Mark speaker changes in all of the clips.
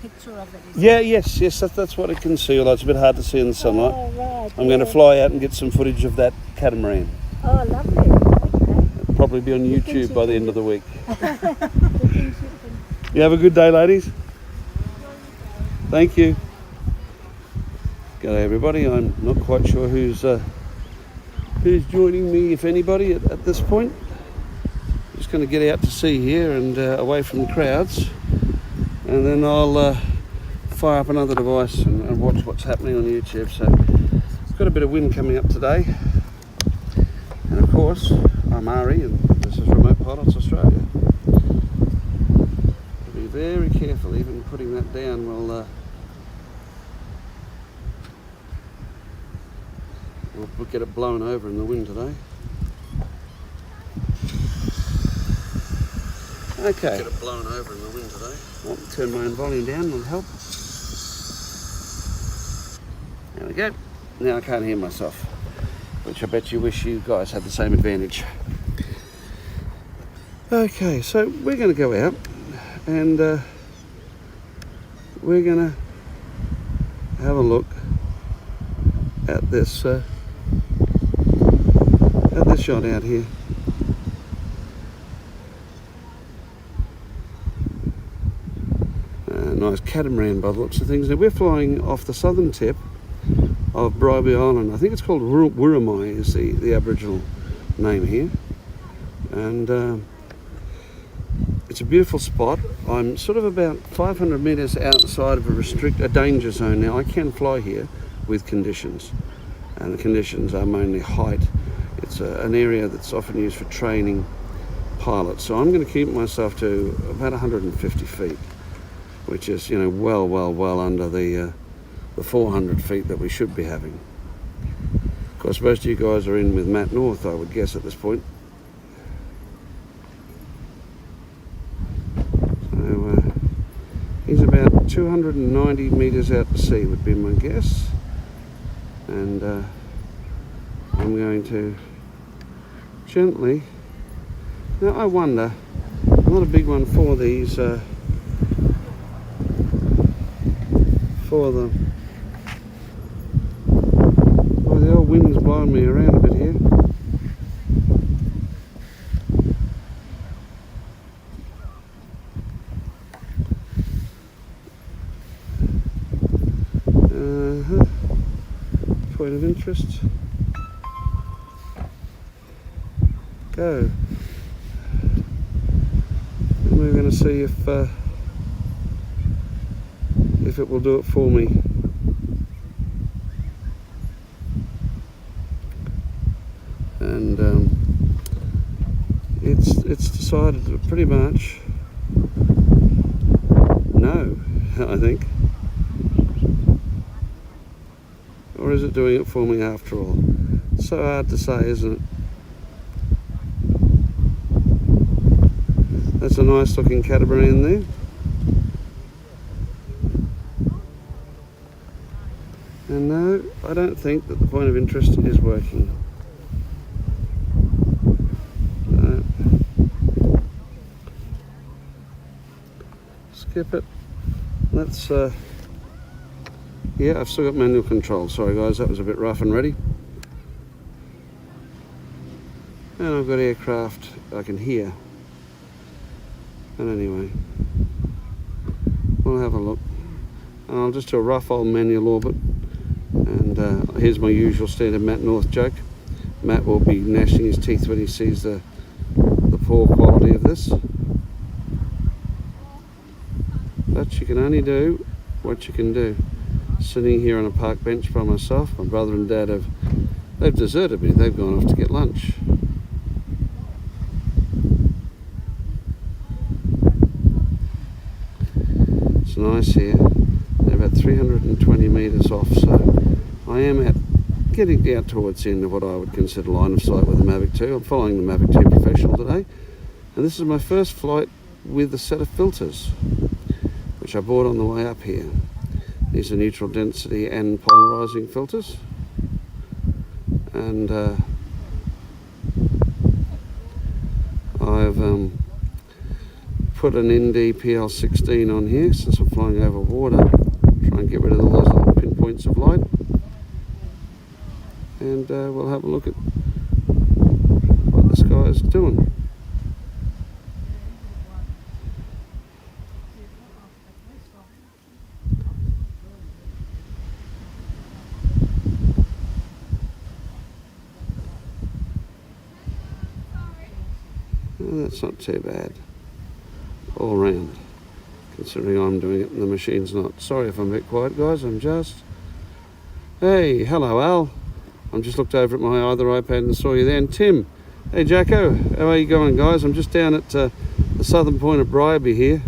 Speaker 1: picture of it.
Speaker 2: Yeah, yes, that's what it can see, although it's a bit hard to see in the sunlight.
Speaker 1: Oh, right.
Speaker 2: I'm going to fly out and get some footage of that catamaran.
Speaker 1: Oh, lovely. Okay.
Speaker 2: It'll probably be on YouTube by the end of the week.
Speaker 1: The things you can...
Speaker 2: You have a good day, ladies. Thank you. G'day everybody. I'm not quite sure who's joining me, if anybody, at this point. Just going to get out to sea here and away from the crowds, and then I'll fire up another device and watch what's happening on YouTube. So it's got a bit of wind coming up today, and of course I'm Ari and this is Remote Pilots Australia. Be very careful, even putting that down will we'll get it blown over in the wind today. Okay. Get it blown over in the wind today. I'll turn my own volume down, will help. There we go. Now I can't hear myself, which I bet you wish you guys had the same advantage. Okay, so we're going to go out and we're going to have a look at this shot out here. Nice catamaran by the looks of things. Now we're flying off the southern tip of Bribie Island. I think it's called Wirramai is the Aboriginal name here, and it's a beautiful spot. I'm sort of about 500 metres outside of a danger zone now. I can fly here with conditions, and the conditions are mainly height. It's an area that's often used for training pilots, so I'm going to keep myself to about 150 feet, which is, you know, well under the 400 feet that we should be having. Of course, most of you guys are in with Matt North, I would guess, at this point. So he's about 290 metres out to sea would be my guess, and I'm going to gently. Now I wonder, I'm not a big one for these the old wind's blowing me around a bit here. Point of interest. Go. And we're going to see if it will do it for me. And it's decided to pretty much no, I think. Or is it doing it for me after all? It's so hard to say, isn't it? That's a nice looking catamaran there. And no, I don't think that the point of interest is working. No. Skip it. Let's yeah, I've still got manual control. Sorry guys, that was a bit rough and ready. And I've got aircraft I can hear. And anyway, we'll have a look. And I'll just do a rough old manual orbit. And here's my usual standard Matt North joke. Matt will be gnashing his teeth when he sees the poor quality of this. But you can only do what you can do. Sitting here on a park bench by myself. My brother and dad they've deserted me. They've gone off to get lunch. It's nice here. They're about 320 metres off, so I am getting down towards the end of what I would consider line of sight with the Mavic 2. I'm following the Mavic 2 Professional today, and this is my first flight with a set of filters, which I bought on the way up here. These are neutral density and polarizing filters, and I've put an ND PL16 on here since I'm flying over water. Try and get rid of all those little pinpoints of light. And we'll have a look at what the sky is doing. Well, that's not too bad all round, considering I'm doing it and the machine's not. Sorry if I'm a bit quiet, guys. I'm just... Hey, hello, Al. I just looked over at my other iPad and saw you there. And Tim, hey, Jacko, how are you going, guys? I'm just down at the southern point of Bribie here,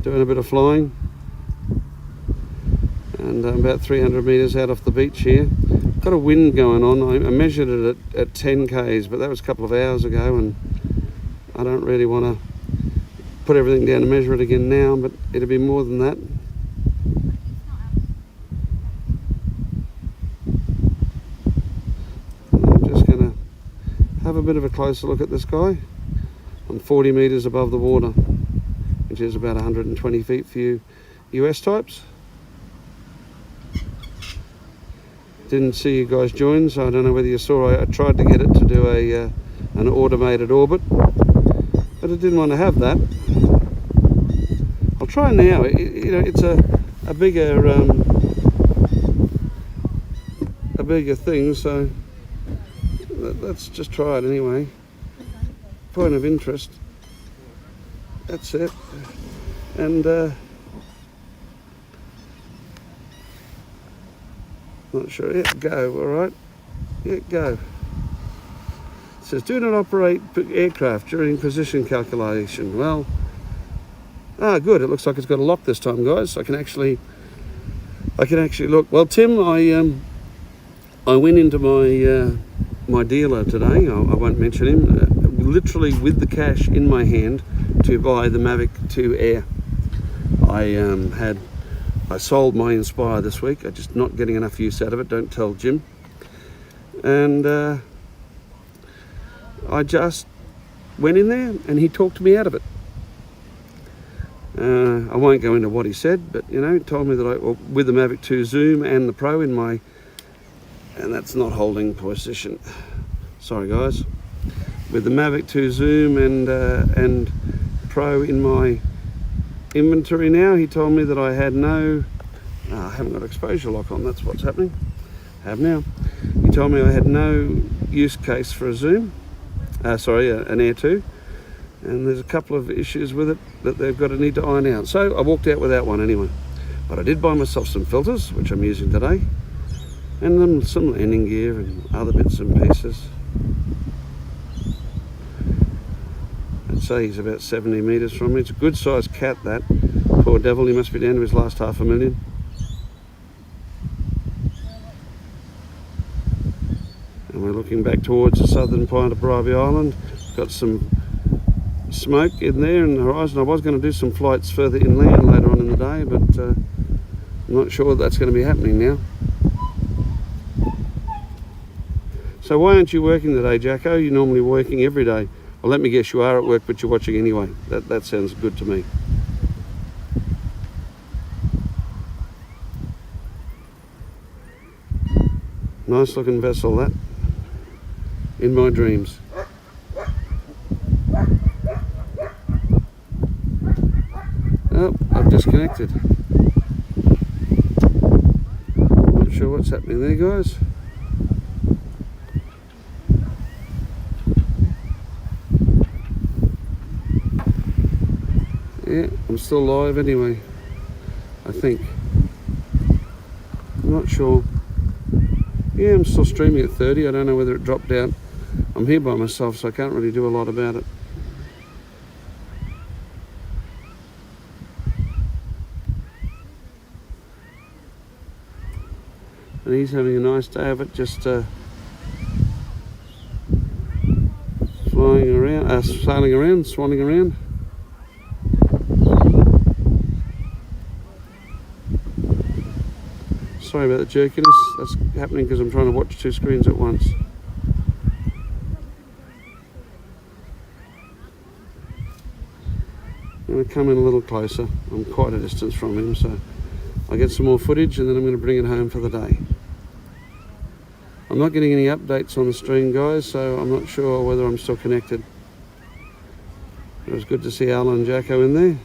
Speaker 2: doing a bit of flying. And I'm about 300 metres out off the beach here. Got a wind going on. I measured it at 10 k's, but that was a couple of hours ago, and I don't really want to put everything down to measure it again now, but it'll be more than that. I'm just going to have a bit of a closer look at this guy. I'm 40 metres above the water, which is about 120 feet for you US types. Didn't see you guys join, so I don't know whether you saw. I tried to get it to do an automated orbit, but it didn't want to have that. I'll try now. You know, it's a bigger thing, so let's just try it anyway. Point of interest. That's it. And not sure. Yeah, go. All right. Yeah, go. It says, do not operate aircraft during position calculation. Well, good. It looks like it's got a lock this time, guys. I can actually look. Well, Tim, I went into my dealer today. I won't mention him. Literally with the cash in my hand to buy the Mavic 2 Air. I sold my Inspire this week. I'm just not getting enough use out of it. Don't tell Jim. And I just went in there and he talked me out of it. I won't go into what he said, but he told me that with the Mavic 2 Zoom and the Pro in my, and that's not holding position. Sorry guys. With the Mavic 2 Zoom and Pro in my inventory now, he told me that I had no, I haven't got exposure lock on, that's what's happening. I have now. He told me I had no use case for a Zoom, an Air 2, and there's a couple of issues with it that they've got to need to iron out. So I walked out without one anyway. But I did buy myself some filters, which I'm using today, and then some landing gear and other bits and pieces. I'd say he's about 70 metres from me. It's a good sized cat, that. Poor devil, he must be down to his last $500,000. And we're looking back towards the southern point of Bribie Island. Got some smoke in there in the horizon. I was going to do some flights further inland later on in the day, but I'm not sure that's going to be happening now. So why aren't you working today, Jacko? You're normally working every day. Well, let me guess, you are at work, but you're watching anyway. That sounds good to me. Nice looking vessel, that. In my dreams. Oh, I've disconnected. Not sure what's happening there, guys. Yeah, I'm still live anyway, I think. I'm not sure. Yeah, I'm still streaming at 30. I don't know whether it dropped out. I'm here by myself, so I can't really do a lot about it. And he's having a nice day of it, just flying around, sailing around, swanning around. Sorry about the jerkiness, that's happening because I'm trying to watch two screens at once. I'm going to come in a little closer. I'm quite a distance from him, so I'll get some more footage and then I'm going to bring it home for the day. I'm not getting any updates on the stream, guys, so I'm not sure whether I'm still connected. It was good to see Al and Jacko in there.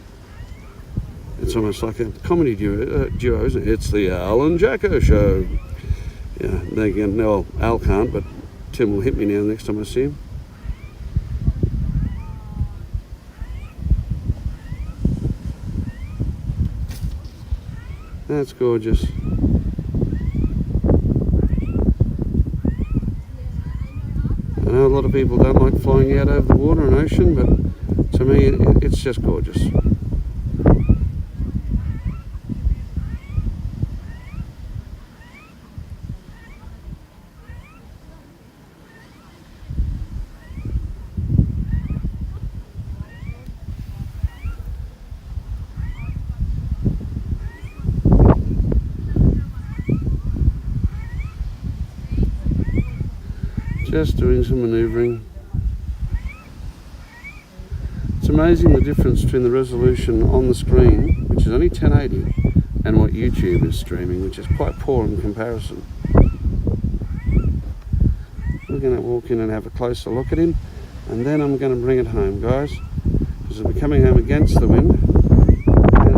Speaker 2: It's almost like a comedy duo, isn't it? It's the Al and Jacko show. Yeah, again, no, Al can't, but Tim will hit me now next time I see him. That's gorgeous. I know a lot of people don't like flying out over the water and ocean, but to me it's just gorgeous. Just doing some manoeuvring. It's amazing the difference between the resolution on the screen, which is only 1080, and what YouTube is streaming, which is quite poor in comparison. We're going to walk in and have a closer look at him, and then I'm going to bring it home, guys, because we're coming home against the wind, and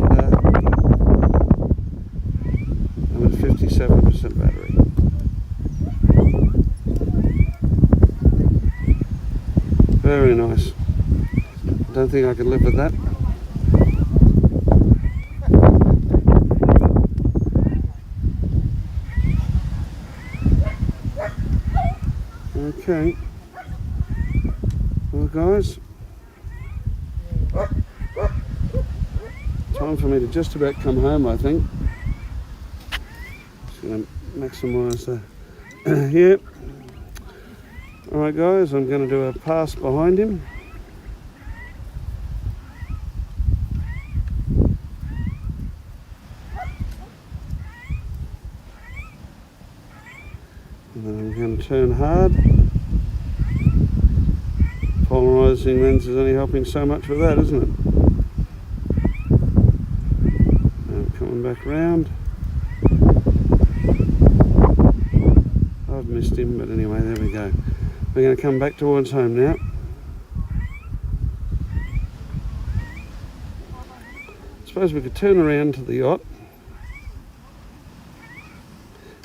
Speaker 2: I'm at 57% battery. Very nice. I don't think I can live with that. Okay. Well, guys, time for me to just about come home, I think. Just going to maximise the here. Alright guys, I'm going to do a pass behind him. And then I'm going to turn hard. Polarising lens is only helping so much with that, isn't it? And coming back round. I've missed him, but anyway, there we go. We're going to come back towards home now. I suppose we could turn around to the yacht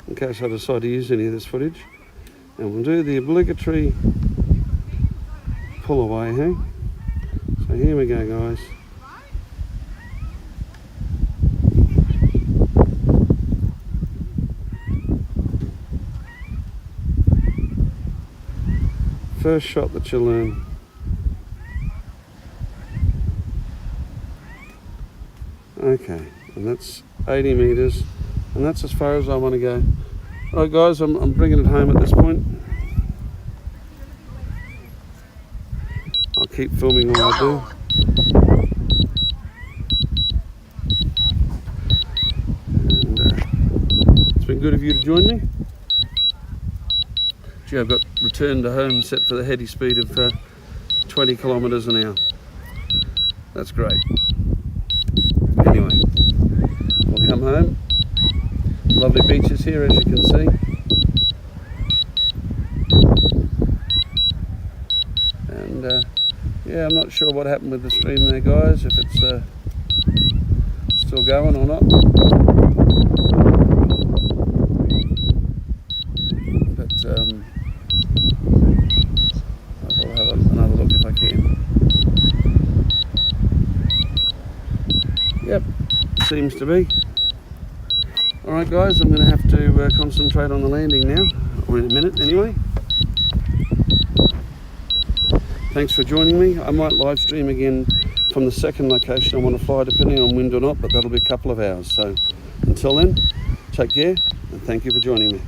Speaker 2: in case I decide to use any of this footage, and we'll do the obligatory pull away, hey? So here we go, guys. First shot that you learn. Okay, and that's 80 metres, and that's as far as I want to go. Alright guys, I'm bringing it home at this point. I'll keep filming while I do. And it's been good of you to join me. Gee, I've got return to home set for the heady speed of 20 kilometres an hour. That's great. Anyway, we'll come home. Lovely beaches here, as you can see. And yeah, I'm not sure what happened with the stream there, guys, if it's still going or not. But I'll have another look if I can. Yep, seems to be. Alright guys, I'm going to have to concentrate on the landing now, or in a minute anyway. Thanks for joining me. I might live stream again from the second location I want to fly, depending on wind or not, but that'll be a couple of hours. So until then, take care and thank you for joining me.